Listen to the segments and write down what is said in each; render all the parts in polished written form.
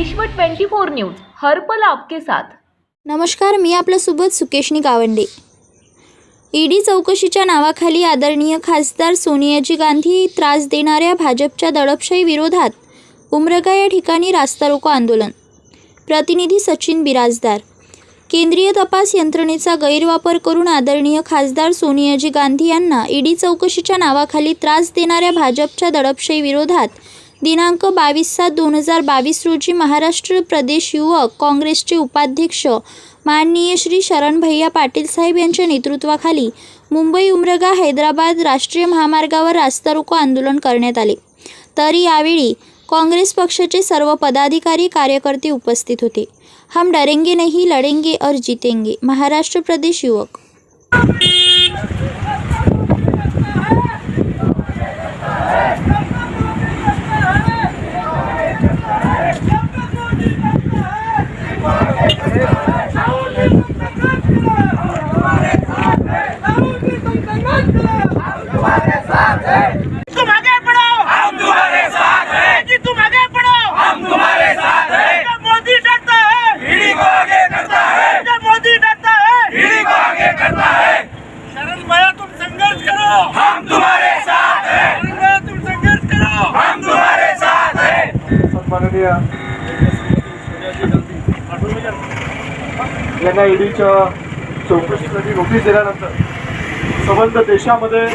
विश्व 24 न्यूज हर पल आपके साथ। नमस्कार, मी आपल्यासोबत सुकेशनी गावंडे। ईडी चौकशीच्या नावाखाली आदरणीय खासदार सोनियाजी गांधी त्रास देणाऱ्या भाजपच्या दडपशाही विरोधात उमरगा या ठिकाणी रास्ता रोको आंदोलन। प्रतिनिधी सचिन बिराजदार। केंद्रीय तपास यंत्रणेचा गैरवापर करून आदरणीय खासदार सोनियाजी गांधी यांना ईडी चौकशीच्या नावाखाली त्रास देणाऱ्या भाजपच्या दडपशाही विरोधात दिनांक 22/7/2022 रोजी महाराष्ट्र प्रदेश युवक काँग्रेसचे उपाध्यक्ष माननीय श्री शरण भैया पाटील साहेब यांच्या नेतृत्वाखाली मुंबई उमरगा हैदराबाद राष्ट्रीय महामार्गावर रास्ता रोको आंदोलन करण्यात आले। तर यावेळी काँग्रेस पक्षाचे सर्व पदाधिकारी कार्यकर्ते उपस्थित होते। हम डरेंगे नहीं, लड़ेंगे और जीतेंगे। महाराष्ट्र प्रदेश युवक। तुम आगे बढ़ो, हम तुम्हारे साथ हैं। जी तुम आगे बढ़ो, हम तुम्हारे साथ हैं। जब मोदी डरता है, ईडी को आगे करता है। जब मोदी डरता है, ईडी को आगे करता है। शरण भैया तुम संघर्ष करो, हम तुम्हारे साथ हैं। शरण भैया तुम संघर्ष करो, हम तुम्हारे साथ हैं। सन्माननीय यांना ईडीच्या चौकशीसाठी नोटीस दिल्यानंतर संबंध देशामध्ये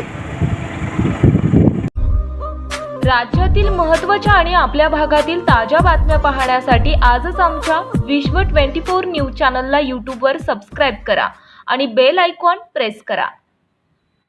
राज्यातील महत्त्वाच्या आणि आपल्या भागातील ताज्या बातम्या पाहण्यासाठी आजच आमच्या विश्व 24 न्यूज चॅनलला यूट्यूबवर सबस्क्राईब करा आणि बेल आयकॉन प्रेस करा।